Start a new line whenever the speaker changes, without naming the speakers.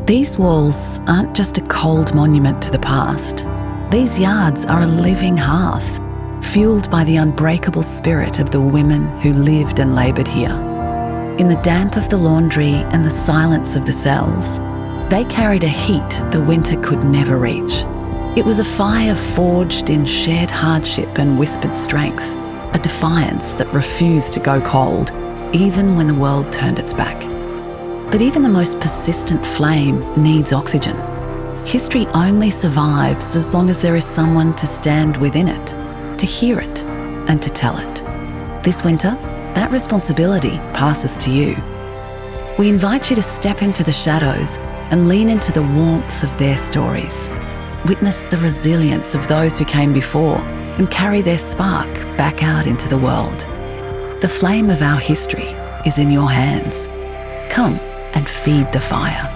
These walls aren't just a cold monument to the past. These yards are a living hearth, fueled by the unbreakable spirit of the women who lived and laboured here. In the damp of the laundry and the silence of the cells, they carried a heat the winter could never reach. It was a fire forged in shared hardship and whispered strength, a defiance that refused to go cold, even when the world turned its back. But even the most persistent flame needs oxygen. History only survives as long as there is someone to stand within it, to hear it, and to tell it. This winter, that responsibility passes to you. We invite you to step into the shadows and lean into the warmth of their stories. Witness the resilience of those who came before and carry their spark back out into the world. The flame of our history is in your hands. Come and feed the fire.